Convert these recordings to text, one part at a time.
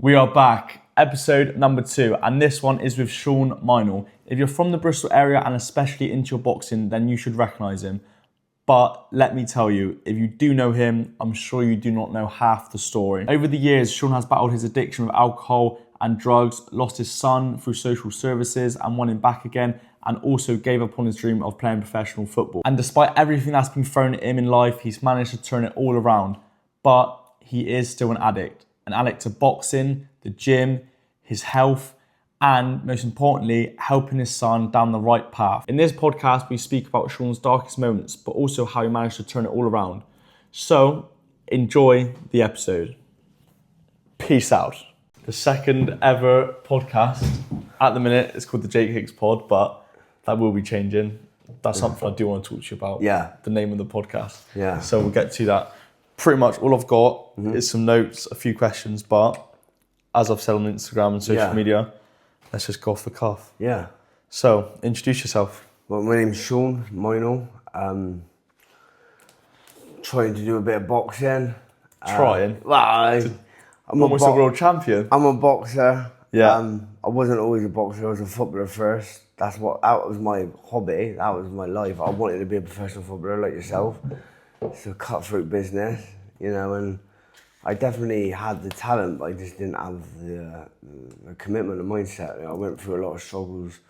We are back, episode number 2, and this one is with Sean Minall. If you're from the Bristol area and especially into your boxing, then you should recognise him. But let me tell you, if you do know him, I'm sure you do not know half the story. Over the years, Sean has battled his addiction with alcohol and drugs, lost his son through social services and won him back again, and also gave up on his dream of playing professional football. And despite everything that's been thrown at him in life, he's managed to turn it all around. But he is still an addict to boxing, the gym, his health, and most importantly, helping his son down the right path. In this podcast, we speak about Sean's darkest moments, but also how he managed to turn it all around. So, enjoy the episode. Peace out. The second ever podcast. At the minute, it's called the Jake Hicks Pod, but that will be changing. That's something I do want to talk to you about. Yeah. The name of the podcast. Yeah. So we'll get to that. Pretty much all I've got is some notes, a few questions, but as I've said on Instagram and social media, let's just go off the cuff. Yeah. So, introduce yourself. Well, my name's Sean Minall. Trying to do a bit of boxing. Trying? I'm almost a world champion. I'm a boxer. Yeah. I wasn't always a boxer, I was a footballer first. That was my hobby, that was my life. I wanted to be a professional footballer like yourself. It's a cutthroat business, and I definitely had the talent, but I just didn't have the commitment and mindset. I went through a lot of struggles,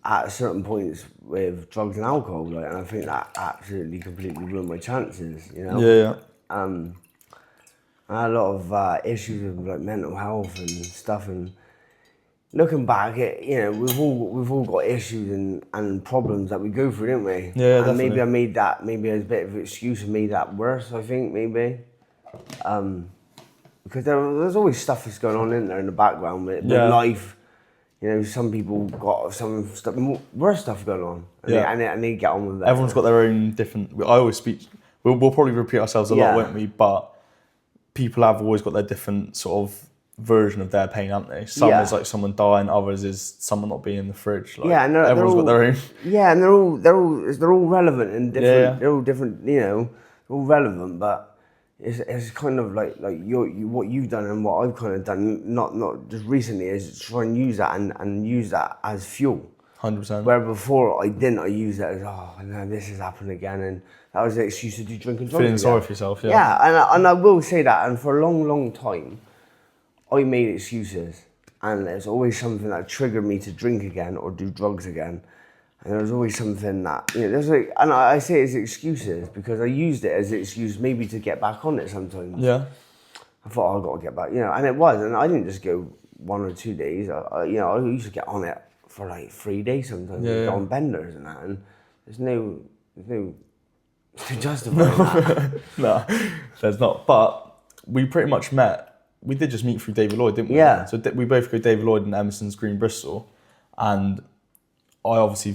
at certain points with drugs and alcohol, and I think that absolutely completely ruined my chances, Yeah. I had a lot of issues with mental health and stuff, and looking back, we've all got issues and problems that we go through, don't we? Yeah, and definitely. maybe I made that, maybe as a bit of an excuse and made that worse, I think, maybe. Because there's always stuff that's going on in there in the background with life. Some people got some worse stuff going on, and they get on with it. Everyone's got their own different. I always speak. We'll probably repeat ourselves a lot, won't we? But people have always got their different sort of version of their pain, haven't they? Some is like someone dying, others is someone not being in the fridge. Like, and everyone's got their own. Yeah, and they're all relevant and different. Yeah. They're all different. All relevant, but it's kind of like what you've done and what I've kind of done, not just recently, is try and use that and use that as fuel. 100%. Where before I didn't, I used it as, no, this has happened again, and that was the excuse to do drinking drugs. Feeling sorry for yourself, yeah. Yeah, and I will say that, and for a long, long time, I made excuses, and there's always something that triggered me to drink again or do drugs again, and there was always something that, and I say it's excuses because I used it as an excuse maybe to get back on it sometimes. Yeah. I thought, I've got to get back, and it was, and I didn't just go 1 or 2 days, I used to get on it for like 3 days sometimes, go on benders and that, and there's no to justify that. No, there's not. But we pretty much met. We did just meet through David Lloyd, didn't we? Yeah. So we both go David Lloyd in Emerson's Green, Bristol, and I've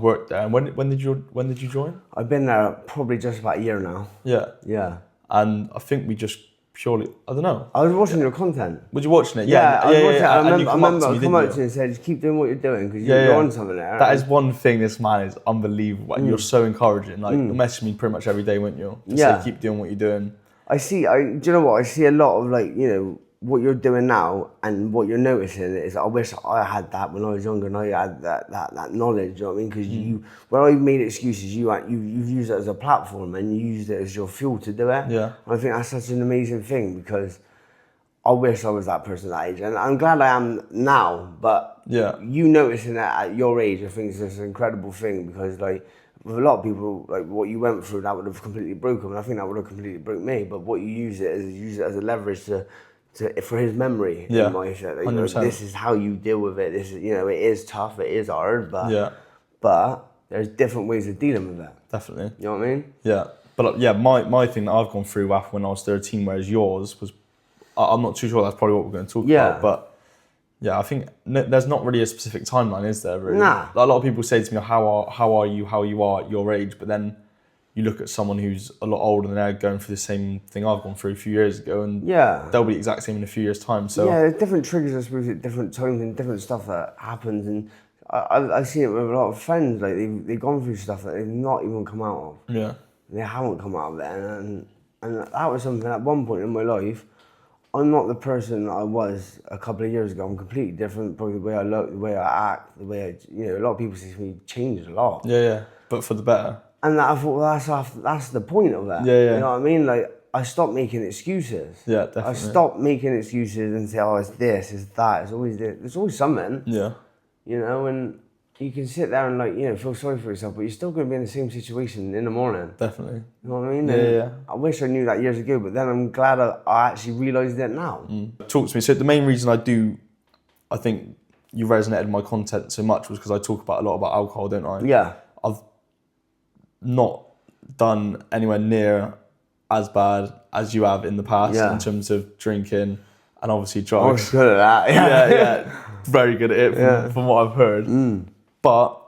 worked there. And when did you join? I've been there probably just about a year now. Yeah. Yeah. And I think we just purely, I don't know. I was watching your content. Were you watching it? Yeah, I was watching it. I remember I come up to you you and said, just keep doing what you're doing because you're on something there. That is one thing, this man is unbelievable. You're so encouraging. Like, you message me pretty much every day, wouldn't you? Say, keep doing what you're doing. Do you know what? I see a lot of what you're doing now, and what you're noticing is I wish I had that when I was younger and I had that knowledge, you know what I mean? Because when I made excuses, you've used it as a platform and you used it as your fuel to do it. Yeah. And I think that's such an amazing thing because I wish I was that person at that age, and I'm glad I am now, but you noticing that at your age, I think is just an incredible thing because with a lot of people, what you went through, that would have completely broken, and I think that would have completely broke me, but what you use it as a leverage for his memory in mindset. This is how you deal with it. This is, it is tough, it is hard, but there's different ways of dealing with it. Definitely. You know what I mean? Yeah. But my thing that I've gone through when I was 13, whereas yours was, I'm not too sure that's probably what we're going to talk about, but I think there's not really a specific timeline, is there? Really? Nah. A lot of people say to me, how are you at your age? But then you look at someone who's a lot older than they're going through the same thing I've gone through a few years ago, and they'll be the exact same in a few years' time. So there's different triggers, I suppose, at different times and different stuff that happens, and I've seen it with a lot of friends. Like they've gone through stuff that they've not even come out of. Yeah. They haven't come out of it, and that was something at one point in my life I'm not the person I was a couple of years ago. I'm completely different. Probably the way I look, the way I act, the way a lot of people see me changed a lot. Yeah. But for the better. And I thought, well, that's the point of it. Yeah. You know what I mean? Like, I stopped making excuses. Yeah, definitely. I stopped making excuses and say, oh, it's this, it's that. It's always this. There's always something. Yeah. You know, and you can sit there and feel sorry for yourself, but you're still going to be in the same situation in the morning. Definitely. You know what I mean? Yeah. I wish I knew that years ago, but then I'm glad I actually realised it now. Talk to me. So the main reason I think you resonated with my content so much was because I talk a lot about alcohol, don't I? Yeah. I've not done anywhere near as bad as you have in the past in terms of drinking and obviously drugs. I was good at that. Yeah. Very good at it from what I've heard. But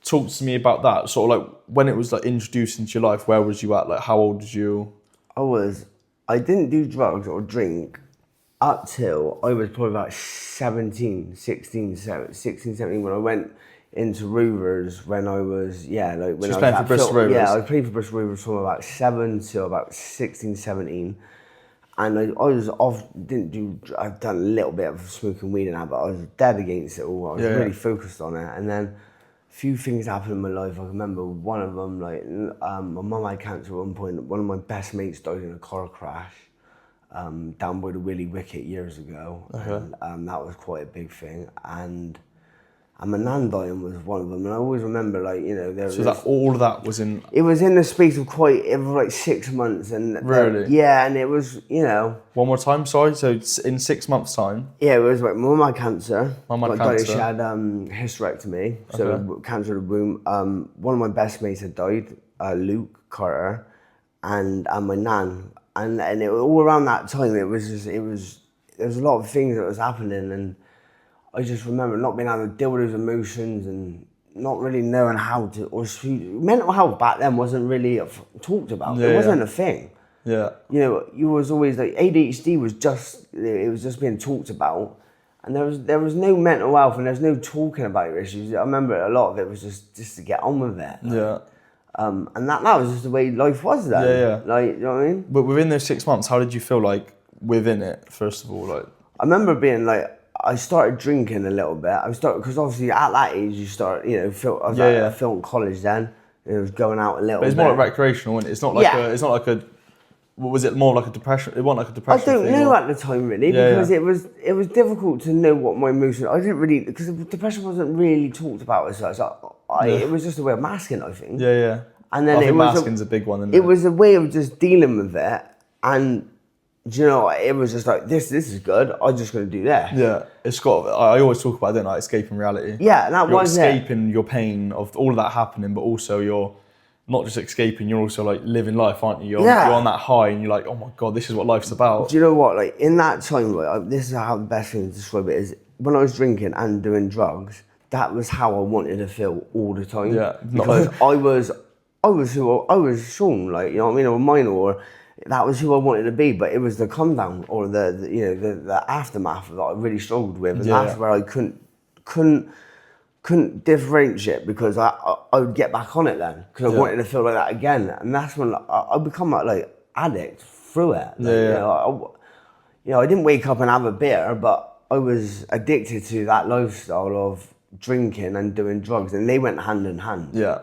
talk to me about that. Sort of like when it was like introduced into your life, where was you at? Like how old was you? I didn't do drugs or drink up till I was probably about 16, 17 when I went into Rovers when I was, when I was playing for Bristol Rovers? Yeah, I was playing for Bristol Rovers from about 7 till about 16, 17. And I've done a little bit of smoking weed and that, but I was dead against it all. I was really focused on it. And then a few things happened in my life. I remember one of them, my mum had cancer at one point. One of my best mates died in a car crash down by the Willie Wicket years ago. And that was quite a big thing. And my nan dying was one of them, and I always remember, all of that was in. It was in the space of it was like 6 months, and really, and it was, One more time, sorry. So in 6 months' time. Yeah, it was like my mum had cancer. Mum had cancer. She had hysterectomy, so cancer of the womb. One of my best mates had died, Luke Carter, and my nan, and all around that time, there was a lot of things that was happening, and I just remember not being able to deal with those emotions and not really knowing how to, mental health back then wasn't really talked about. It wasn't a thing. Yeah. You was always like, ADHD was just being talked about, and there was no mental health and there was no talking about your issues. I remember a lot of it was just to get on with it. And that was just the way life was then. You know what I mean? But within those 6 months, how did you feel like within it, first of all? I remember being I started drinking a little bit. Because obviously at that age you start, I was in college then. It was going out a little bit. But it's more like recreational, isn't it? It's not like it's not like a. Was it more like a depression? It wasn't like a depression. I don't know at the time really because it was difficult to know what my emotions. I didn't really because depression wasn't really talked about as such. It was just a way of masking, I think. Yeah. And then masking's a big one. Isn't it? It was a way of just dealing with it, and it was just like this is good. I'm just going to do this. Yeah, it's got. I always talk about, don't I? Escaping reality. Yeah, and you're escaping your pain of all of that happening, but also you're not just escaping. You're also like living life, aren't you? You're on that high, and you're like, oh my god, this is what life's about. Do you know what? Like in that time, this is how the best thing to describe it is. When I was drinking and doing drugs, that was how I wanted to feel all the time. Yeah, because I was Sean, like you know what I mean, or Minall, that was who I wanted to be. But it was the come down or the aftermath that I really struggled with, and that's where I couldn't differentiate because I would get back on it then because I wanted to feel like that again, and that's when I become like addict through it. I didn't wake up and have a beer, but I was addicted to that lifestyle of drinking and doing drugs, and they went hand in hand. Yeah.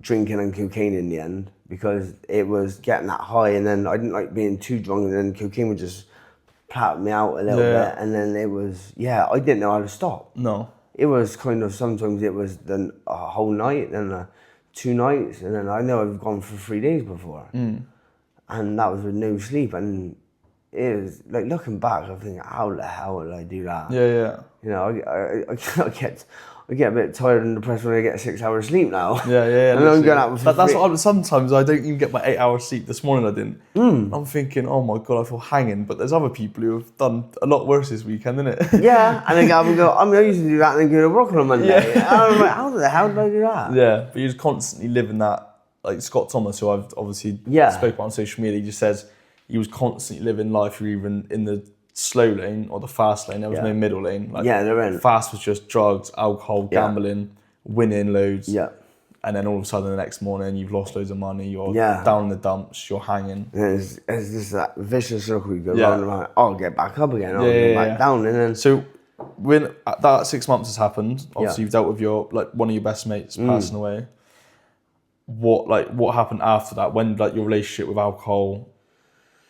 Drinking and cocaine in the end because it was getting that high, and then I didn't like being too drunk, and then cocaine would just pat me out a little bit, and then it was I didn't know how to stop. No. It was kind of sometimes it was then a whole night, then 2 nights, and then I know I've gone for 3 days before, and that was with no sleep, and it was like looking back, I think, how the hell did I do that? Yeah. I get a bit tired and depressed when I get 6 hours sleep now. Yeah. And I'm going out for that's what sometimes I don't even get my 8 hours sleep. This morning I didn't. I'm thinking, oh my god, I feel hanging. But there's other people who have done a lot worse this weekend, isn't it? Yeah, and then I used to do that and then go to work on a Monday. And I'm like, how the hell did I do that? Yeah, but you're just constantly living that. Like Scott Thomas, who I've obviously spoke about on social media, he just says he was constantly living life. You're even in the slow lane or the fast lane. There was no middle lane. There ain't. Fast was just drugs, alcohol, gambling, winning loads. Yeah. and then all of a sudden the next morning you've lost loads of money, you're Yeah. down in the dumps, you're hanging. And it's just that vicious circle. You go Yeah. round and round. I'll get back up again. I'll Yeah, get back down, and then So when that 6 months has happened, obviously Yeah. you've dealt with your like one of your best mates passing away. What happened after that? When like your relationship with alcohol,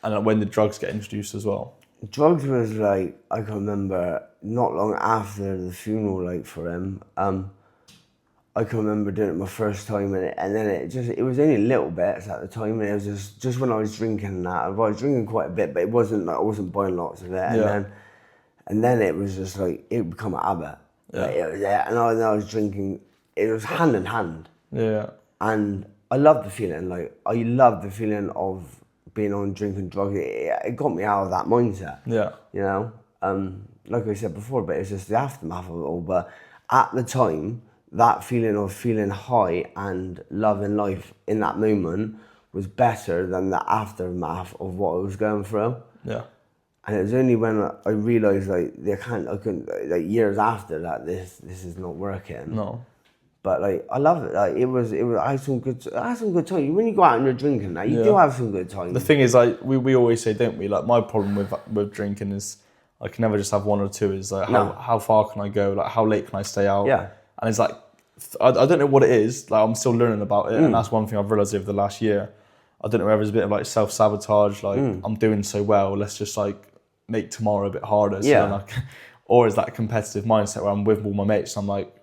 and like, when did drugs get introduced as well? drugs was like, I can remember not long after the funeral, like for him, I can remember doing it my first time, and then it was only little bits at the time, and it was just when I was drinking and that. I was drinking quite a bit, but it wasn't like I wasn't buying lots of it, and then it was just like it become a habit. Yeah. Like, it was, and I was drinking. It was hand in hand. Yeah. And I love the feeling. Like I love the feeling of being on drinking drugs. It got me out of that mindset. Yeah. You know, like I said before, but it's just the aftermath of it all. But at the time, that feeling of feeling high and loving life in that moment was better than the aftermath of what I was going through. Yeah. And it was only when I realised like I couldn't like years after that this is not working. No. But like I love it. Like it was. I had some good time. When you go out and you're drinking, that you do have some good time. The thing is, like we always say, don't we? Like my problem with drinking is I can never just have one or two. Is like how far can I go? Like how late can I stay out? Yeah. And it's like I don't know what it is. Like I'm still learning about it, and that's one thing I've realised over the last year. I don't know whether it's a bit of like self-sabotage. Like I'm doing so well, let's just like make tomorrow a bit harder. So then or is that competitive mindset where I'm with all my mates and I'm like,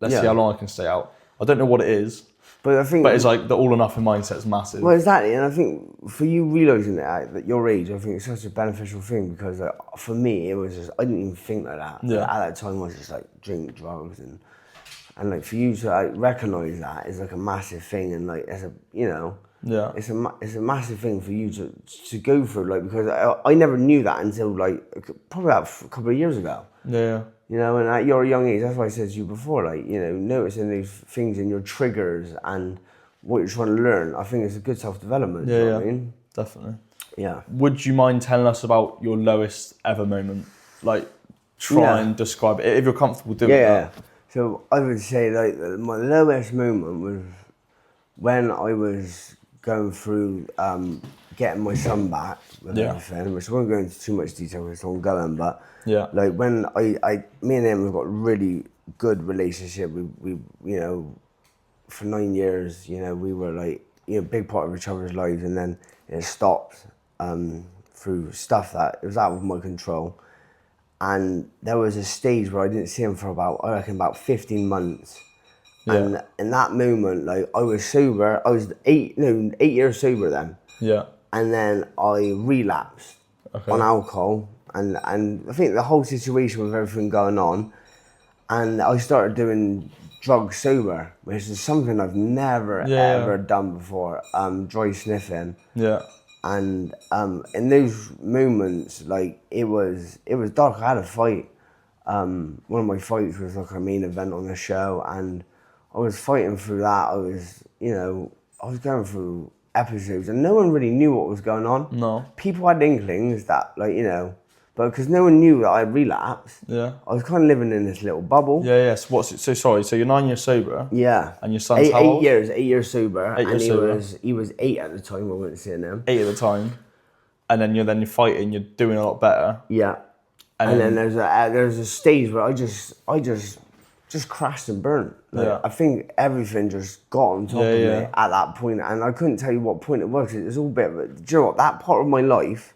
let's see how long I can stay out. I don't know what it is, but I think it's like the all or nothing mindset is massive. Well, exactly, and I think for you realising that at your age, I think it's such a beneficial thing because like, for me, it was just I didn't even think like that. Yeah. Like, at that time, I was just like drink drugs and like for you to like recognise that is like a massive thing, and like it's a massive thing for you to go through, like because I never knew that until like probably about a couple of years ago. Yeah. You know, and at your young age, that's why I said to you before, like, you know, noticing these things in your triggers and what you're trying to learn, I think it's a good self-development. Yeah, you know what I mean? Definitely. Yeah. Would you mind telling us about your lowest ever moment? Like, try and describe it, if you're comfortable doing that. Yeah. So I would say, like, my lowest moment was when I was going through getting my son back with everything, which I won't go into too much detail because it's ongoing, but like when me and him have got a really good relationship. We you know, for 9 years, you know, we were like, you know, a big part of each other's lives, and then it stopped through stuff that it was out of my control. And there was a stage where I didn't see him for about 15 months. And in that moment, like I was sober, I was 8 years sober then. Yeah. And then I relapsed on alcohol, and I think the whole situation with everything going on, and I started doing drugs sober, which is something I've never ever done before. Dry sniffing. Yeah. And in those moments, like it was dark. I had a fight. One of my fights was like a main event on the show, and I was fighting through that. I was going through episodes, and no one really knew what was going on. No. People had inklings that, like, you know, but because no one knew that I relapsed. Yeah. I was kind of living in this little bubble. Yeah. So sorry. So you're 9 years sober. Yeah. And your son's how old? 8 years sober. 8 years sober. He was 8 at the time. I wasn't seeing him. 8 at the time. And then you're fighting. You're doing a lot better. Yeah. And then there's a stage where I just crashed and burnt. Like, I think everything just got on top of me at that point, and I couldn't tell you what point it was. It was all bit of do you know what? That part of my life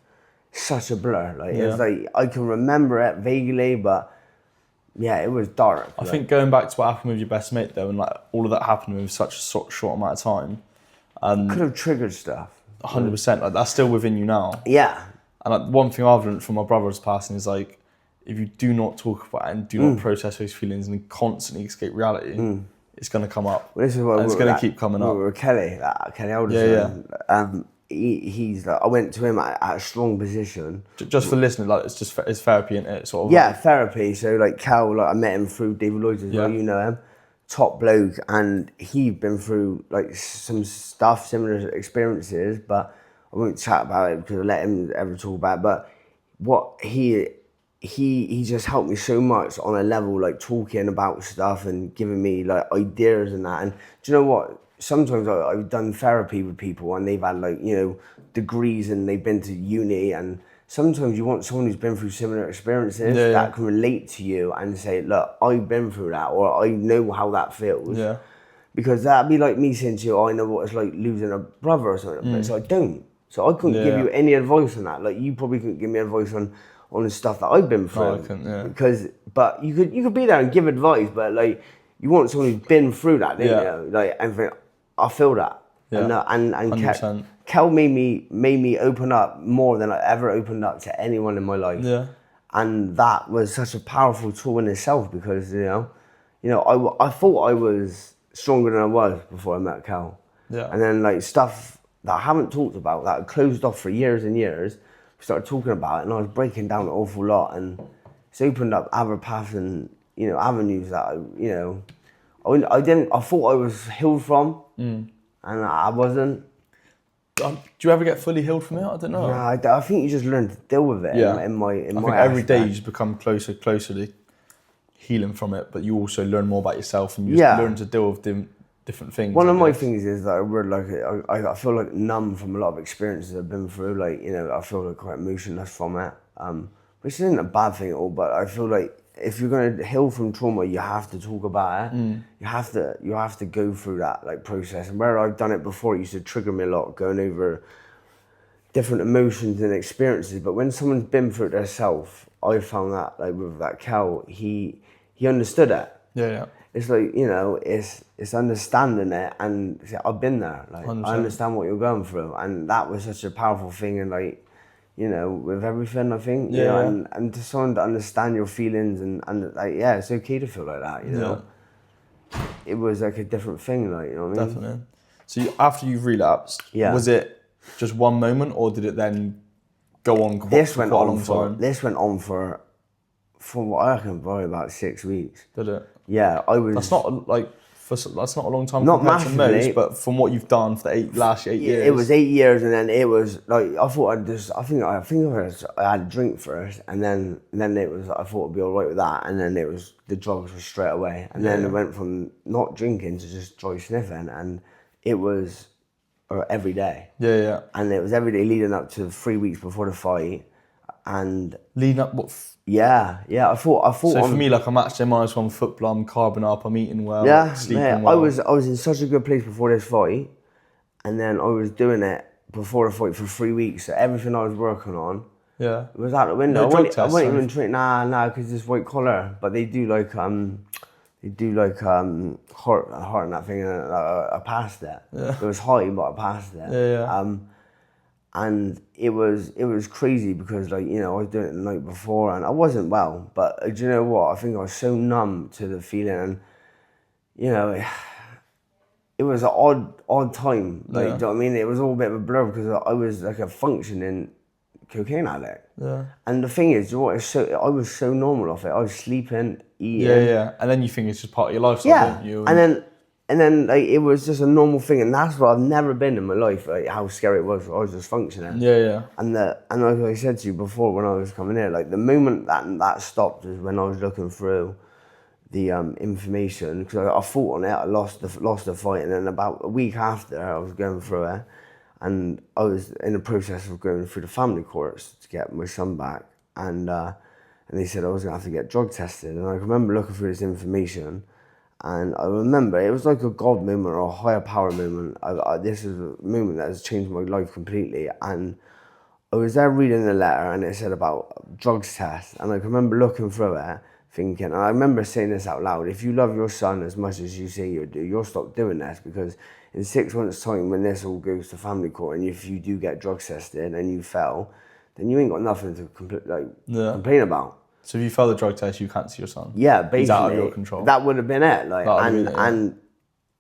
is such a blur. Like it's like I can remember it vaguely, but yeah, it was dark. I think going back to what happened with your best mate though, and like all of that happened with such a short amount of time, could have triggered stuff. 100%. Like that's still within you now. Yeah. And like, one thing I've learned from my brother's passing is like, if you do not talk about it and do not process those feelings and constantly escape reality, it's going to come up. Well, this is what it's going to keep coming up. With Kelly Alderson. He's like, I went to him at a strong position. Just for listening, like it's therapy, isn't it? Sort of. Yeah, therapy. So like Cal, like I met him through David Lloyd as well. You know him, top bloke, and he'd been through like some stuff, similar experiences, but I won't chat about it because I let him ever talk about it. But what he he just helped me so much on a level, like talking about stuff and giving me like ideas and that. And do you know what? Sometimes I've done therapy with people and they've had like, you know, degrees and they've been to uni, and sometimes you want someone who's been through similar experiences that can relate to you and say, look, I've been through that, or I know how that feels. Yeah. Because that'd be like me saying to you, I know what it's like losing a brother or something, but so I don't. So I couldn't give you any advice on that. Like you probably couldn't give me advice on the stuff that I've been through. No, I couldn't, Because, but you could be there and give advice, but like you want someone who's been through that, don't you? Like, and think, I feel that. Yeah. And 100%. Kel made me open up more than I ever opened up to anyone in my life. Yeah. And that was such a powerful tool in itself, because you know I thought I was stronger than I was before I met Kel. Yeah. And then like stuff that I haven't talked about, that I closed off for years and years, we started talking about it, and I was breaking down an awful lot, and it's opened up other paths and, you know, avenues that I thought I was healed from, and I wasn't. Do you ever get fully healed from it? I don't know. No, I think you just learn to deal with it. Yeah. In my I think every day you just become closer to healing from it, but you also learn more about yourself, and you just learn to deal with different things. One of my things is that I feel like numb from a lot of experiences I've been through. Like, you know, I feel like quite emotionless from it, which isn't a bad thing at all. But I feel like if you're going to heal from trauma, you have to talk about it. You have to go through that like process. And where I've done it before, it used to trigger me a lot, going over different emotions and experiences. But when someone's been through it themselves, I found that like with that Kel, he understood it. Yeah. It's like, you know, it's understanding it, and I've been there. Like 100%. I understand what you're going through, and that was such a powerful thing. And like, you know, with everything, I think, you know, and to someone to understand your feelings and like, yeah, it's okay to feel like that, you know. It was like a different thing, like, you know what I mean? Definitely. So after you've relapsed, was it just one moment, or did it then go on for quite a long time? This went on for what I reckon, probably about 6 weeks. Did it? Yeah, I was. That's not like that's not a long time not compared massively, to most, but from what you've done for the last 8 years, it was 8 years, and then it was like I thought I think I had a drink first, and then it was I thought I'd be alright with that, and then it was the drugs were straight away, and then it went from not drinking to just dry sniffing, and it was every day. Yeah. And it was every day leading up to 3 weeks before the fight, and leading up what? Yeah. I thought. So for me, like I'm actually -1 football, I'm carbing up, I'm eating well, sleeping well. well. I was in such a good place before this fight, and then I was doing it before the fight for 3 weeks. So everything I was working on, was out the window. No drug test, I wasn't even train. Nah, because it's white collar. But they do like heart and that thing, and I passed it. It was high, but I passed it. And it was crazy because, like, you know, I was doing it the night before and I wasn't well, but do you know what? I think I was so numb to the feeling, and, you know, it was an odd time. Like, do you know what I mean? It was all a bit of a blur because I was like a functioning cocaine addict. Yeah. And the thing is, you know what? I was so normal off it. I was sleeping, eating. Yeah. And then you think it's just part of your lifestyle, don't you? And then like it was just a normal thing, and that's what I've never been in my life. Like how scary it was. I was just functioning. Yeah. And like I said to you before when I was coming here, like the moment that stopped was when I was looking through the information, because I fought on it. I lost the fight, and then about a week after I was going through it, and I was in the process of going through the family courts to get my son back, and they said I was gonna have to get drug tested, and I remember looking through this information. And I remember it was like a God moment or a higher power moment. This is a moment that has changed my life completely. And I was there reading the letter, and it said about drugs test. And I can remember looking through it, thinking, and I remember saying this out loud: if you love your son as much as you say you do, you'll stop doing this, because in 6 months' time, when this all goes to family court, and if you do get drug tested and you fail, then you ain't got nothing to complain about. So if you fail the drug test, you can't see your son. Yeah, basically. He's out of your control. That would have been it. Like, and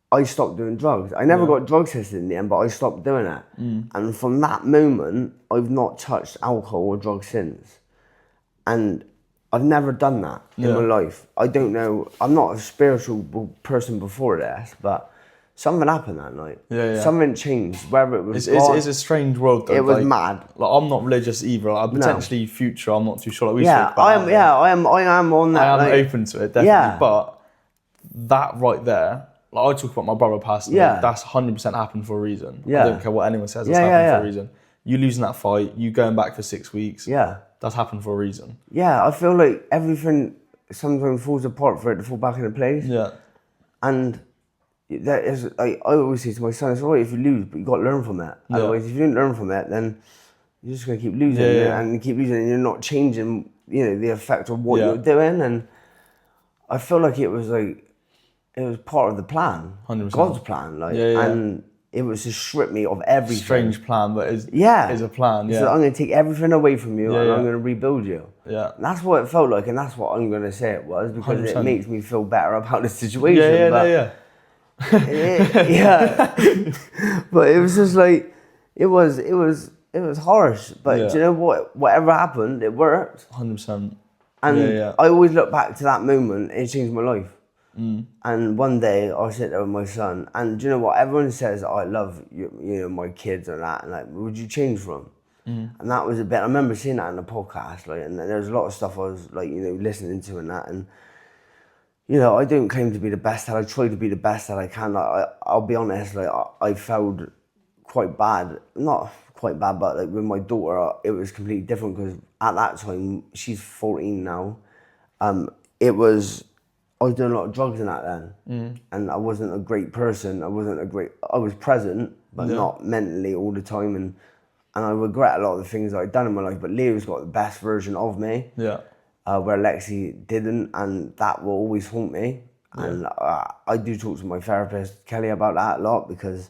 I stopped doing drugs. I never got drug tested in the end, but I stopped doing it. And from that moment, I've not touched alcohol or drugs since. And I've never done that in my life. I don't know. I'm not a spiritual person before this, but something happened that night. Yeah. Something changed. Whether it was it's a strange world though. It was mad. Like I'm not religious either. Potentially future, I'm not too sure. Like we Yeah, spoke about I am on that. I am open to it, definitely. Yeah. But that right there, like I talk about my brother passing, Yeah. that's 100% happened for a reason. Yeah. I don't care what anyone says, that's happened for a reason. You losing that fight, you going back for 6 weeks, that's happened for a reason. Yeah, I feel like everything sometimes falls apart for it to fall back into place. Yeah. And that is, I always say to my son, it's all right if you lose, but you got to learn from it. Yeah. Otherwise, if you didn't learn from it, then you're just going to keep losing and keep losing, and you're not changing, the effect of what you're doing. And I feel like it was part of the plan, 100%. God's plan, and it was to strip me of everything. Strange plan, but is a plan. Yeah. So I'm going to take everything away from you, and I'm going to rebuild you. Yeah. And that's what it felt like, and that's what I'm going to say it was, because 100%. it makes me feel better about the situation. Yeah. But it was just like it was harsh. But do you know what? Whatever happened, it worked. 100%. And I always look back to that moment. It changed my life. And one day I sit there with my son, and do you know what? Everyone says, I love my kids and that, and like, would you change for them? And that was a bit. I remember seeing that in the podcast, and there was a lot of stuff I was listening to and that, and. I don't claim to be the best, and I try to be the best that I can. I'll be honest, I failed quite bad. Not quite bad, but with my daughter, it was completely different because at that time, she's 14 now. I was doing a lot of drugs in that then. And I wasn't a great person. I was present, but not mentally all the time. And I regret a lot of the things I'd done in my life, but Leo's got the best version of me. Yeah. Where Lexi didn't, and that will always haunt me. Yeah. And I do talk to my therapist, Kelly, about that a lot because,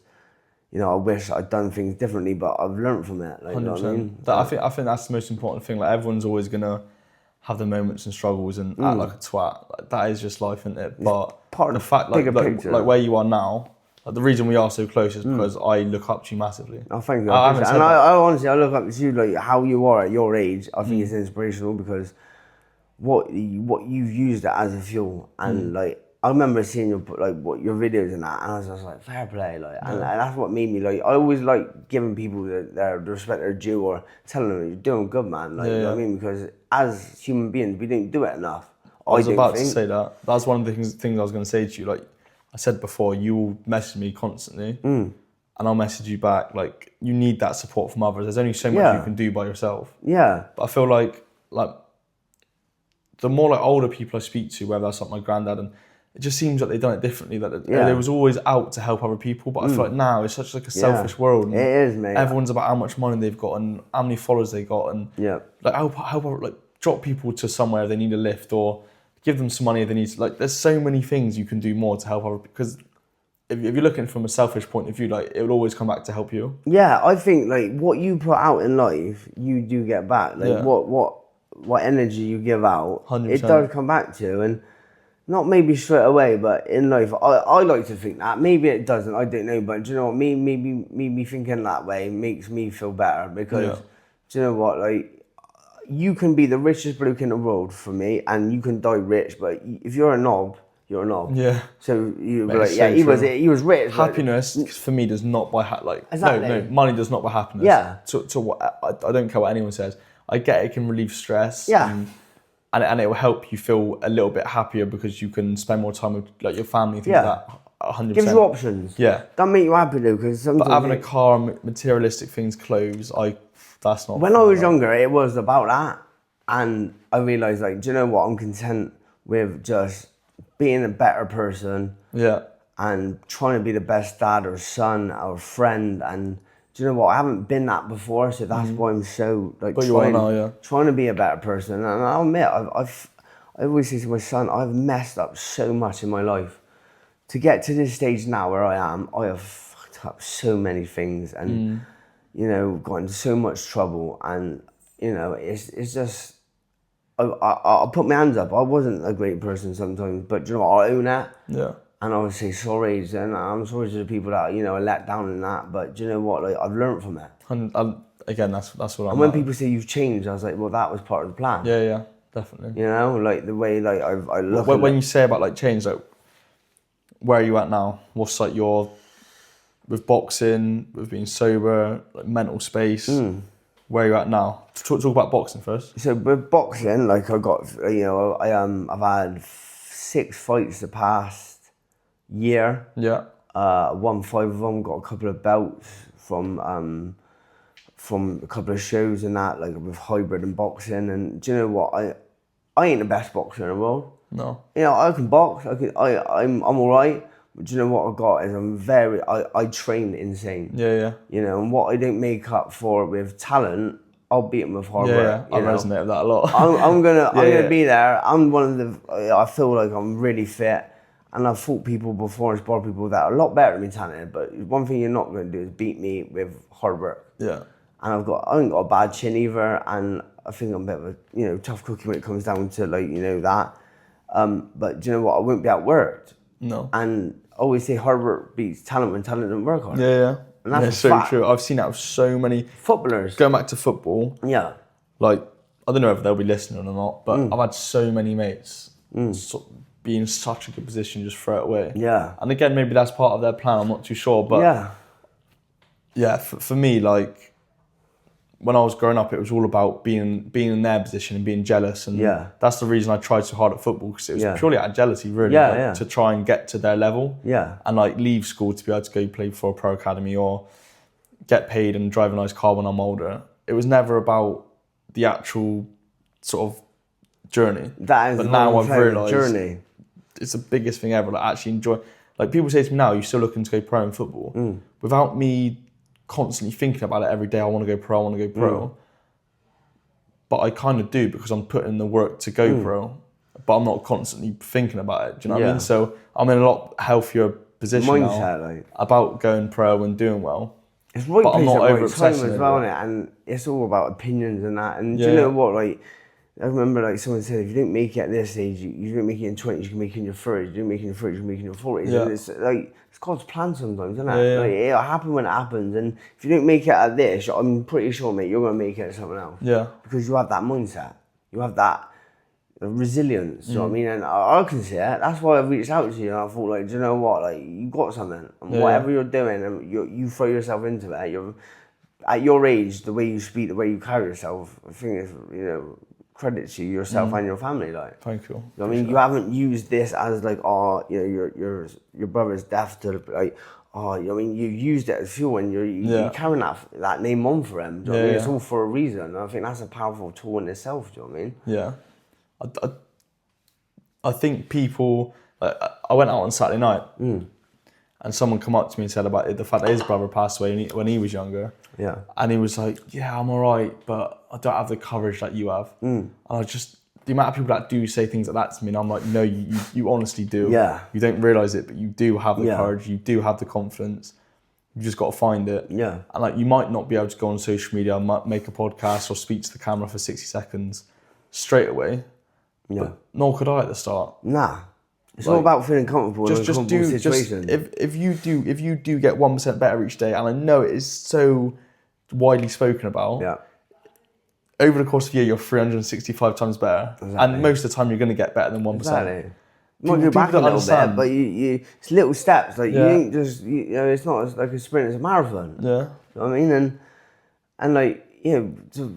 I wish I'd done things differently, but I've learned from it. 100%. You know what I mean? I think that's the most important thing. Like everyone's always gonna have their moments and struggles and act like a twat. Like, that is just life, isn't it? But part the fact, like where you are now. The reason we are so close is because I look up to you massively. Oh, thank you. I honestly, I look up to you, like how you are at your age. I think it's inspirational because what you've used it as a fuel, and I remember seeing your videos and that, and I was just like, fair play, and that's what made me I always like giving people the respect they're due, or telling them you're doing good, man. You know what I mean? Because as human beings, we don't do it enough. I was about to say that. That's one of the things I was going to say to you. Like I said before, you will message me constantly, and I'll message you back. Like you need that support from others. There's only so much you can do by yourself. Yeah. But I feel like the more older people I speak to, whether that's my granddad, and it just seems like they've done it differently. That they was always out to help other people, but I feel like now it's such a selfish world. And it is, mate. Everyone's about how much money they've got and how many followers they got, and help drop people to somewhere they need a lift, or give them some money if they need. There's so many things you can do more to help other, because if you're looking from a selfish point of view, it will always come back to help you. Yeah, I think what you put out in life, you do get back. What energy you give out, 100%. It does come back to you, and not maybe straight away, but in life, I like to think that. Maybe it doesn't, I don't know, but do you know what, me thinking that way makes me feel better, because do you know what, you can be the richest bloke in the world for me, and you can die rich, but if you're a knob, you're a knob. Yeah. So you be he was rich. Happiness for me does not buy exactly. No, money does not buy happiness. Yeah. To what I don't care what anyone says. I get it can relieve stress. Yeah. And it will help you feel a little bit happier because you can spend more time with your family, things like that. 100%. Gives you options. Yeah. That make you happy though, because sometimes. But having a car and materialistic things, clothes, that's not. When I was younger, it was about that, and I realised do you know what? I'm content with just being a better person. Yeah. And trying to be the best dad or son or friend, and. Do you know what? I haven't been that before, so that's why I'm so trying to be a better person. And I'll admit, I always say to my son, I've messed up so much in my life. To get to this stage now where I am, I have fucked up so many things, and got into so much trouble. And it's just I'll put my hands up. I wasn't a great person sometimes, but do you know what? I own that. Yeah. And I would say sorry, and I'm sorry to the people that are let down in that. But do you know what? I've learned from it. And again, that's what I'm. And when people say you've changed, I was like, well, that was part of the plan. Yeah, definitely. The way I look. When you say about change, where are you at now? What's like your, with boxing, with being sober, like mental space, where are you at now? Talk about boxing first. So with boxing, like I got, I've had 6 fights the past year. Yeah. Won 5 of them, got a couple of belts from a couple of shows and that, like with hybrid and boxing. And do you know what? I ain't the best boxer in the world. No. I can box. I'm all right. But do you know what I got is I train insane. Yeah. And what I don't make up for with talent, I'll beat them with hard work. I resonate with that a lot. I'm gonna be there. I'm one of the. I feel like I'm really fit, and I've fought people before and sparred people that are a lot better than me talented. But one thing you're not gonna do is beat me with hard work. Yeah. And I ain't got a bad chin either, and I think I'm a bit of a tough cookie when it comes down to that. But do you know what? I won't be outworked. No. And I always say hard work beats talent when talent doesn't work hard. Yeah. And that's so fact. True. I've seen that with so many footballers. Going back to football. Yeah. Like, I don't know if they'll be listening or not, but I've had so many mates be in such a good position, just throw it away. Yeah. And again, maybe that's part of their plan. I'm not too sure, but yeah. For me, like, when I was growing up, it was all about being in their position and being jealous, and that's the reason I tried so hard at football, because it was purely out of jealousy, really, to try and get to their level, and like leave school to be able to go play for a pro academy or get paid and drive a nice car when I'm older. It was never about the actual sort of journey. That is, but now I've realised journey. It's the biggest thing ever. Like, actually enjoy. Like, people say to me now, "You're still looking to go pro in football?" Without me constantly thinking about it every day, I want to go pro. But I kind of do, because I'm putting in the work to go pro, but I'm not constantly thinking about it. Do you know what I mean? So I'm in a lot healthier position mindset, now about going pro and doing well. It's right, but I'm not over time obsessing as well, and it's all about opinions and that. And do you know what? Like, I remember like someone said, if you don't make it at this age, you don't make it in 20s, you can make it in your 30s. You don't make it in your 30s, you can make it in your 40s. Yeah. And it's like, it's God's plan sometimes, isn't it? Like, it'll happen when it happens. And if you don't make it at this, I'm pretty sure, mate, you're going to make it at something else. Yeah. Because you have that mindset. You have that resilience, you know what I mean? And I can see it. That's why I reached out to you, and I thought, like, do you know what? Like, you got something. And whatever you're doing, and you throw yourself into it, at your age, the way you speak, the way you carry yourself, I think it's, credit to yourself and your family, like. Thank you. I mean, you haven't used this as like, your brother's death to like, you've used it as fuel, and you're carrying that name on for him. Do you know what I mean? It's all for a reason. And I think that's a powerful tool in itself. Do you know what I mean? Yeah. I think people. I went out on Saturday night, and someone come up to me and said about the fact that his brother passed away when he was younger. Yeah. And he was like, "Yeah, I'm all right, but I don't have the courage that you have." And I just, the amount of people that do say things like that to me, and I'm like, "No, you honestly do. Yeah. You don't realise it, but you do have the courage. You do have the confidence. You just got to find it. Yeah. And like, you might not be able to go on social media, make a podcast, or speak to the camera for 60 seconds straight away. Yeah. But nor could I at the start. Nah. It's all about feeling comfortable in a comfortable situation. If you do get 1% better each day, and I know it is so widely spoken about. Yeah. Over the course of a year, you're 365 times better, and most of the time you're going to get better than 1%. Exactly. Might go back a little bit, but it's little steps. Like you ain't just, it's not like a sprint; it's a marathon. Yeah. You know what I mean? And like,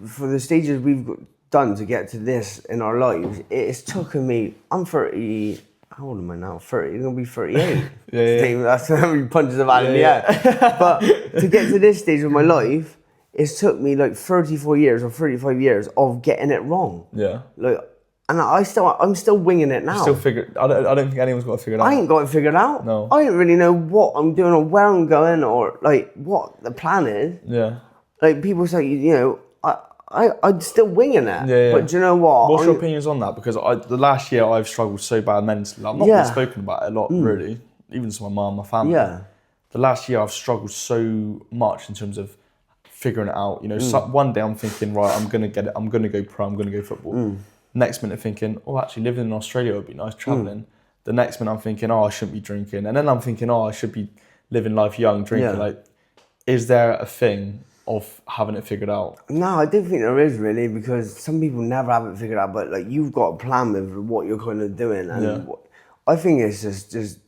for the stages we've done to get to this in our lives, it's taken me. I'm 30. How old am I now? 30. I'm gonna be 38. That's how many punches I've had in the head. But to get to this stage of my life, it's took me like 34 years or 35 years of getting it wrong. Yeah. Like, and I'm still winging it now. I don't think anyone's got it figured out. I ain't got it figured out. No. I don't really know what I'm doing or where I'm going or like what the plan is. Yeah. Like people say, I'm still winging it. Yeah. But do you know what? What's your opinions on that? Because the last year I've struggled so bad mentally. I've not been spoken about it a lot, really. Even to my mum, my family. Yeah. The last year I've struggled so much in terms of figuring it out. One day I'm thinking, right, I'm gonna get it. I'm gonna go pro. I'm gonna go football. Next minute thinking, actually living in Australia would be nice, traveling. The next minute I'm thinking, I shouldn't be drinking. And then I'm thinking, I should be living life young, drinking. Yeah. Like, is there a thing of having it figured out? No, I don't think there is really, because some people never have it figured out, but like you've got a plan with what you're kind of doing. And I think it's just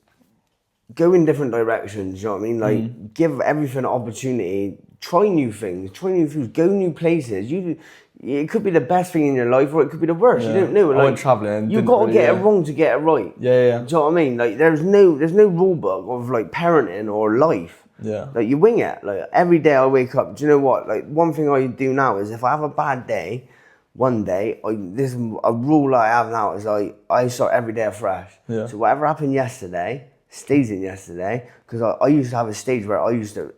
go in different directions, you know what I mean? Like, give everything an opportunity, try new things, try new foods, go new places. It could be the best thing in your life, or it could be the worst. You don't know. Like, I went travelling. You've got to get it wrong to get it right. Yeah, yeah. Do you know what I mean? Like, there's no rule book of like parenting or life. Yeah. Like, you wing it. Like, every day I wake up. Do you know what? Like, one thing I do now is if I have a bad day, one day, this is a rule I have now is I start every day afresh. Yeah. So whatever happened yesterday stays in yesterday, because I used to have a stage where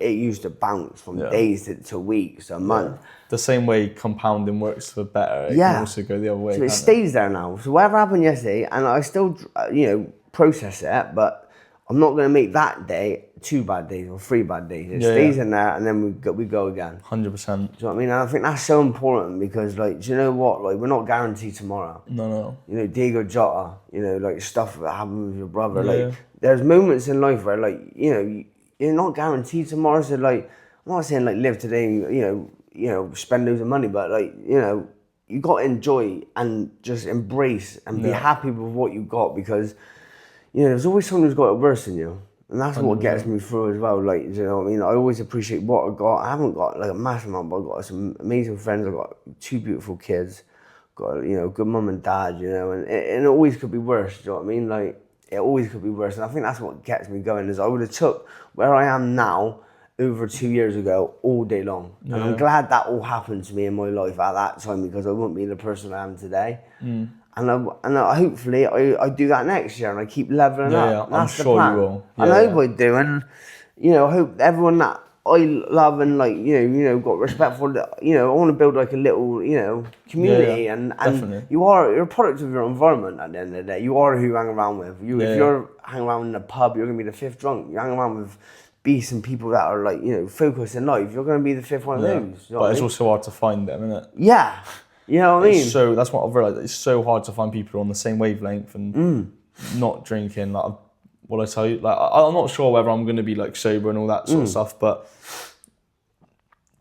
it used to bounce from days to weeks to a month. The same way compounding works for better, it can also go the other way. So it stays there now. So whatever happened yesterday, and I still, process it, but I'm not going to make that day 2 bad days or 3 bad days. It stays in there, and then we go again. 100%. Do you know what I mean? And I think that's so important, because, like, do you know what? Like, we're not guaranteed tomorrow. No. You know, Diego Jota, like stuff that happened with your brother. Like, there's moments in life where, like, you're not guaranteed tomorrow. So, like, I'm not saying, like, live today and, spend loads of money, but, like, you got to enjoy and just embrace and be happy with what you got, because, there's always someone who's got it worse than you. And that's what gets me through as well. Like, you know what I mean? I always appreciate what I got. I haven't got like a massive amount, but I've got some amazing friends. I've got 2 beautiful kids. Got, good mum and dad, and it always could be worse. Do you know what I mean? Like, it always could be worse. And I think that's what gets me going, is I would have took where I am now over 2 years ago all day long. And I'm glad that all happened to me in my life at that time, because I wouldn't be the person I am today. And hopefully I do that next year, and I keep leveling up. Yeah, I'm sure you will. I hope I do, and I hope everyone that I love and got respect for. I want to build like a little community, and you're a product of your environment at the end of the day. You are who you hang around with. If you're hanging around in a pub, you're gonna be the 5th drunk. You hang around with beasts and people that are focused in life. You're gonna be the 5th one of those. But it's also hard to find them, isn't it? Yeah. You know what I mean? So that's what I've realised. It's so hard to find people on the same wavelength and not drinking. Like, what I tell you, like, I'm not sure whether I'm going to be like sober and all that sort of stuff, but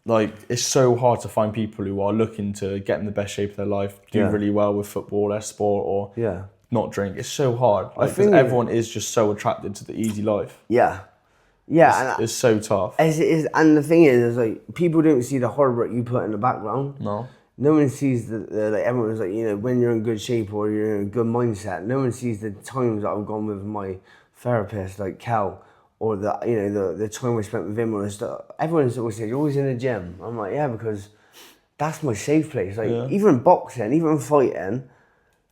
like, it's so hard to find people who are looking to get in the best shape of their life, do really well with football, their sport, or not drink. It's so hard. Like, I think everyone is just so attracted to the easy life. Yeah. It's so tough. As it is, and the thing is like, people don't see the hard work you put in the background. No one sees like, everyone's like, when you're in good shape or you're in a good mindset. No one sees the times that I've gone with my therapist, like Cal, or the time we spent with him or stuff. Everyone's always said, you're always in the gym. I'm like, yeah, because that's my safe place. Like, even boxing, even fighting,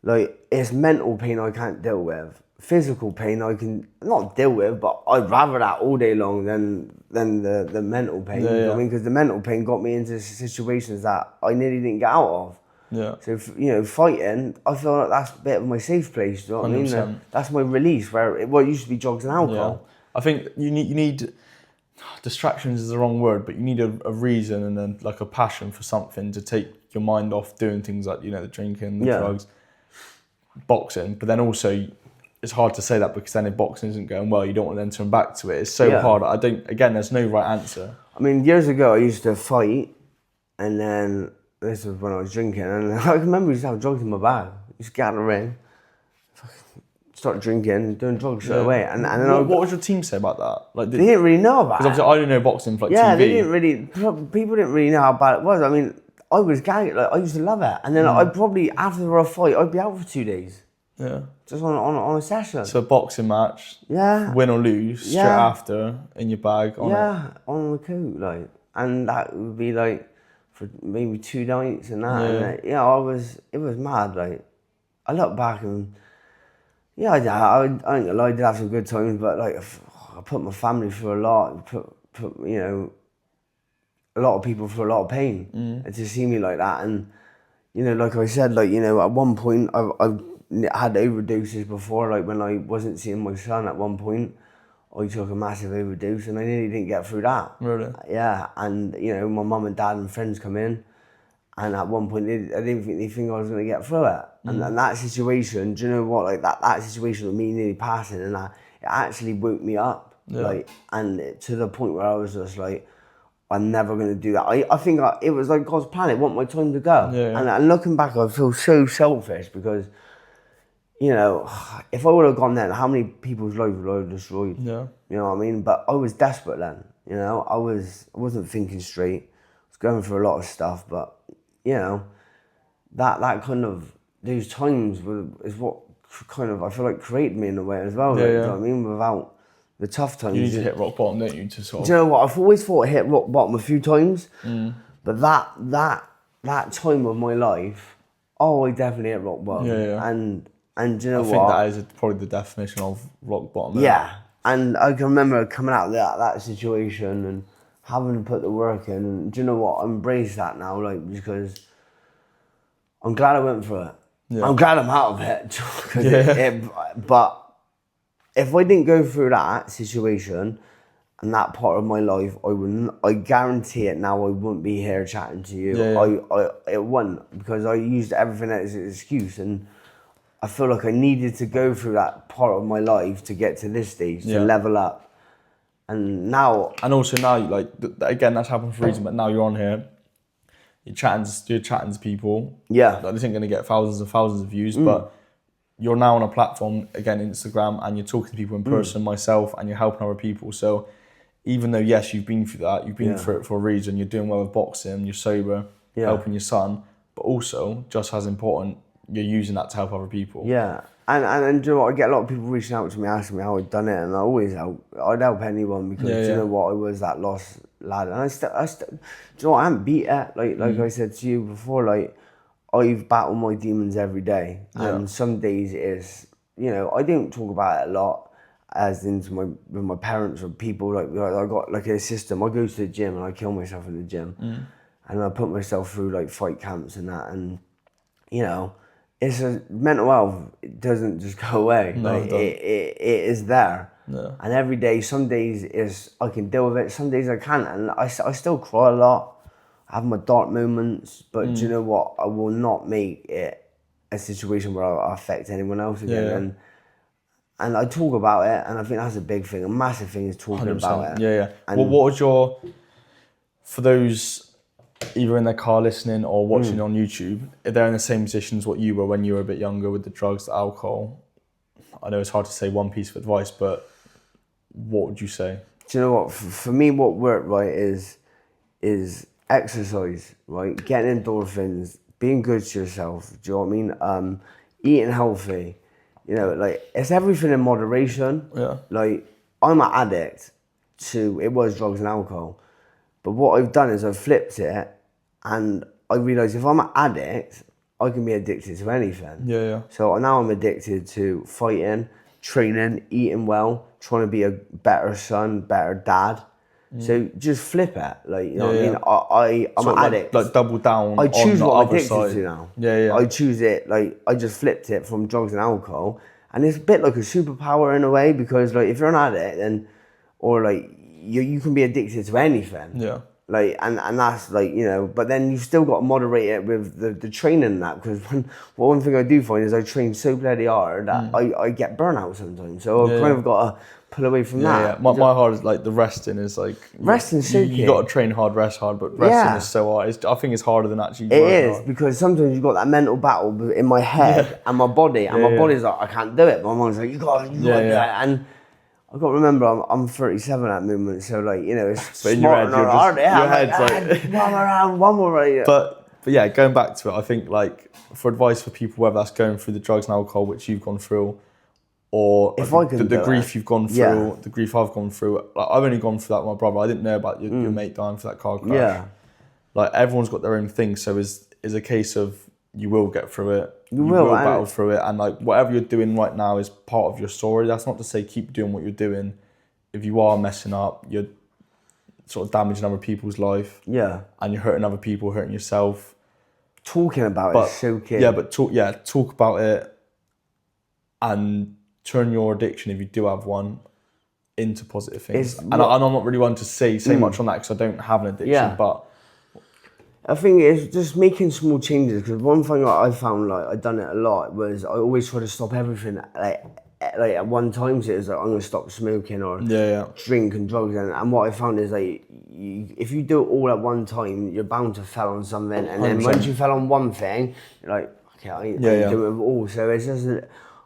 like, it's mental pain I can't deal with. Physical pain I can not deal with, but I'd rather that all day long than the mental pain. You know what I mean? Because the mental pain got me into situations that I nearly didn't get out of. Yeah. So, fighting, I feel like that's a bit of my safe place. Do you know what 100%. I mean? That's my release, where it used to be drugs and alcohol. Yeah. I think you need distractions is the wrong word, but you need a reason and then like a passion for something to take your mind off doing things like, the drinking, the drugs, boxing. But then also, it's hard to say that, because then if boxing isn't going well, you don't want to then turn back to it. It's so hard. There's no right answer. I mean, years ago I used to fight, and then this was when I was drinking, and I remember I used to have drugs in my bag. I used to get out of the ring, start drinking, doing drugs straight away. And then what was your team say about that? Like, they didn't really know about it. Because obviously I didn't know boxing for like TV. Yeah, they didn't really, people didn't really know how bad it was. I mean, I was gagging, like, I used to love it. And then I'd probably, after a fight, I'd be out for 2 days. Yeah. Just on a session. So a boxing match. Yeah. Win or lose, straight after, in your bag. On the coat, like. And that would be like for maybe 2 nights and that. And it was mad, like. I look back and, I ain't gonna lie, I did have some good times, but like, I put my family through a lot, put a lot of people through a lot of pain. And to see me like that, and, like I said, like, at one point, I've had overdoses before, like when I wasn't seeing my son at one point, I took a massive overdose and I nearly didn't get through that. Really? Yeah, and my mum and dad and friends come in, and at one point I didn't think they think I was going to get through it. And that situation, do you know what, like that situation of me nearly passing, and it actually woke me up. Like, and to the point where I was just like, I'm never going to do that. I think it was like God's plan. It want my time to go. And looking back, I feel so selfish, because you know, if I would have gone then, how many people's lives would I have destroyed? Yeah. You know what I mean? But I was desperate then. You know, I wasn't thinking straight. I was going through a lot of stuff, but you know, that kind of those times is what kind of I feel like created me in a way as well. Yeah, Like, yeah. you know what I mean? Without the tough times, You need to hit rock bottom, don't you? To sort of. do you know what? I've always thought I hit rock bottom a few times, but that time of my life, oh, I definitely hit rock bottom. Yeah, yeah. And do you know I what? think that is probably the definition of rock bottom. Isn't Yeah, and I can remember coming out of that situation and having to put the work in. And do you know what? I embrace that now, like, because I'm glad I went through it. Yeah. I'm glad I'm out of it. 'Cause Yeah. but if I didn't go through that situation and that part of my life, I guarantee it now, I wouldn't be here chatting to you. Yeah. It wouldn't, because I used everything as an excuse, and I feel like I needed to go through that part of my life to get to this stage, to level up. And now... And also now, like, again, that's happened for a reason, but now you're on here, you're chatting to people. Yeah. Like, this ain't going to get thousands and thousands of views, but you're now on a platform, again, Instagram, and you're talking to people in person, myself, and you're helping other people. So even though, yes, you've been through that, you've been through it for a reason, you're doing well with boxing, you're sober, helping your son, but also, just as important, you're using that to help other people. Yeah, and do you know what? I get a lot of people reaching out to me asking me how I'd done it, and I always help. I'd help anyone, because do you know what? I was that lost lad, and I still, do you know what? I haven't beat it. Like I said to you before, like, I've battled my demons every day, and some days it's, you know, I don't talk about it a lot, as into with my parents or people. Like I got like a system. I go to the gym and I kill myself in the gym, and I put myself through like fight camps and that, and you know. It's a mental health. It doesn't just go away. No, like it is there. Yeah. And every day, some days is I can deal with it. Some days I can't, and I still cry a lot. I have my dark moments, but do you know what? I will not make it a situation where I affect anyone else again. And I talk about it, and I think that's a big thing. A massive thing is talking 100%. about it. Yeah. And what was your, for those either in their car listening or watching on YouTube, if they're in the same position as what you were when you were a bit younger with the drugs, the alcohol, I know it's hard to say one piece of advice, but what would you say? Do you know what? For me, what worked right is exercise, right? Getting endorphins, being good to yourself. Do you know what I mean? Eating healthy. You know, like, it's everything in moderation. Yeah. Like, I'm an addict to, it was drugs and alcohol. But what I've done is I've flipped it, and I realised if I'm an addict, I can be addicted to anything. Yeah. So now I'm addicted to fighting, training, eating well, trying to be a better son, better dad. So just flip it. Like, you know what I mean? I'm sort an of addict. like double down I on choose the what I'm other addicted side. to now. Yeah. I choose it. Like, I just flipped it from drugs and alcohol. And it's a bit like a superpower in a way, because like if you're an addict, then, or like you can be addicted to anything. Yeah. Like, and that's like, you know, but then you've still got to moderate it with the training and that, because one thing I do find is I train so bloody hard that I get burnout sometimes. So I've kind of got to pull away from that. Yeah. My hard is like the resting is like... Resting's so key. You got to train hard, rest hard, but resting is so hard. I think it's harder than actually working It is, hard. because sometimes you've got that mental battle in my head and my body, and my body's like, I can't do it. My mind's like, you got to do it. And I've got to remember, I'm 37 at the moment, so like, you know, it's but in your head, smarter or harder. your head's like... one more right. But yeah, going back to it, I think like for advice for people, whether that's going through the drugs and alcohol, which you've gone through, or If like, I can the do grief it. you've gone through, the grief I've gone through. Like, I've only gone through that with my brother. I didn't know about your mate dying for that car crash. Yeah. Like, everyone's got their own thing, so is a case of you will get through it. You will, will battle through it, and like whatever you're doing right now is part of your story. That's not to say keep doing what you're doing. If you are messing up, you're sort of damaging other people's life. Yeah. And you're hurting other people, hurting yourself. Talking about it is so key. Yeah, but talk about it and turn your addiction, if you do have one, into positive things. And I'm not really one to say much on that because I don't have an addiction, but I think it's just making small changes, because one thing I found, like, I'd done it a lot, was I always try to stop everything like at one time. So it was like, I'm going to stop smoking or drink and drugs, and what I found is like, if you do it all at one time, you're bound to fall on something, and then 100%. once you fell on one thing, you're like, okay, I ain't doing it all. So it's just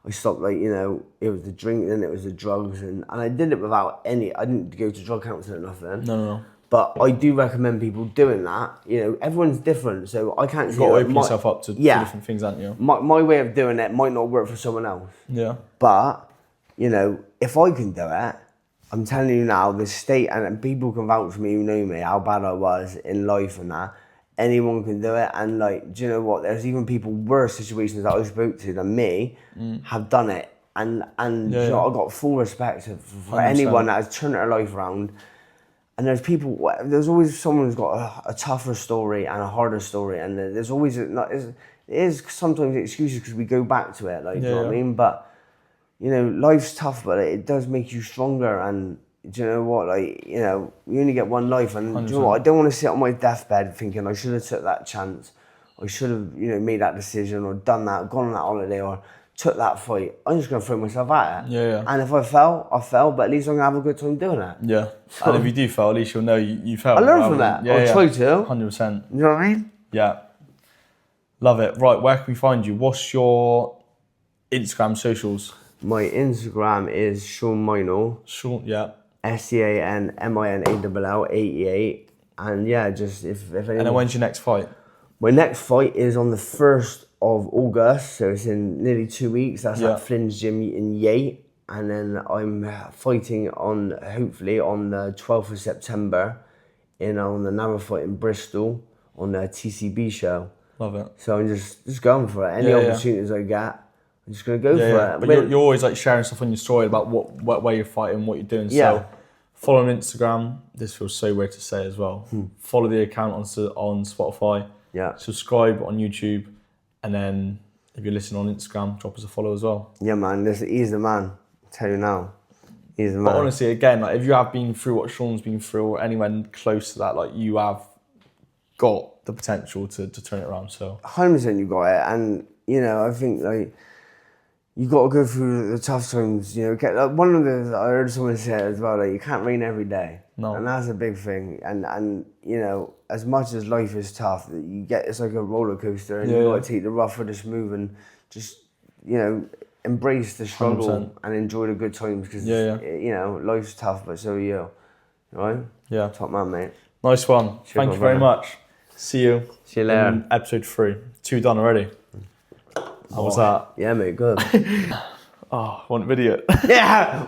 I stopped, like, you know, it was the drink, then it was the drugs, and I did it without any, I didn't go to drug counselling or nothing. No. But I do recommend people doing that. You know, everyone's different, so I can't You've see... got to open yourself up to different things, haven't you? My way of doing it might not work for someone else. Yeah. But, you know, if I can do it, I'm telling you now, the state, and people can vouch for me who know me, how bad I was in life and that. Anyone can do it, and, like, do you know what? There's even people worse situations that I spoke to than me have done it, and you know, I've got full respect for 100%. anyone that has turned their life around. And there's people. There's always someone who's got a tougher story and a harder story, and there's always it is sometimes excuses because we go back to it, like, do you know what I mean? But, you know, life's tough, but it does make you stronger, and. Do you know what, like, you know, you only get one life, and 100%. Do you know what, I don't want to sit on my deathbed thinking I should have took that chance, I should have, you know, made that decision, or done that, gone on that holiday, or took that fight. I'm just going to throw myself at it. Yeah. And if I fell, I fell, but at least I'm going to have a good time doing it. Yeah. So, and if you do fail, at least you'll know you failed. I learned from that. I'll try to. 100%. You know what I mean? Yeah. Love it. Right, where can we find you? What's your Instagram socials? My Instagram is Sean Minall. Sean, yeah. SeanMinall 88, and yeah, just if anyone... And then when's your next fight? My next fight is on the 1st of August, so it's in nearly 2 weeks. That's at Flynn's Gym in Yate, and then I'm fighting hopefully on the 12th of September on another fight in Bristol on the TCB show. Love it. So I'm just going for it. Any opportunities I get, I'm just going to go for it. But you're always like sharing stuff on your story about what way you're fighting, what you're doing. Yeah. So follow on Instagram. This feels so weird to say as well. Follow the account on Spotify. Yeah. Subscribe on YouTube. And then if you're listening on Instagram, drop us a follow as well. Yeah, man. He's the man. I'll tell you now. He's the man. But honestly, again, like, if you have been through what Sean's been through, or anywhere close to that, like, you have got the potential to turn it around. So 100% you got it. And, you know, I think, like, you got to go through the tough times, you know. One of the, I heard someone say as well, like, you can't rain every day. No. And that's a big thing. And you know, as much as life is tough, it's like a roller coaster, and you got to take the rough for the smooth, and just, you know, embrace the struggle 100%. and enjoy the good times, because, you know, life's tough, but so are you. Right? Yeah. Top man, mate. Nice one. Thank you very much. See you. See you later. In episode 3. 2 done already. How was that? Yeah, mate, good. Oh, I want a video. Yeah!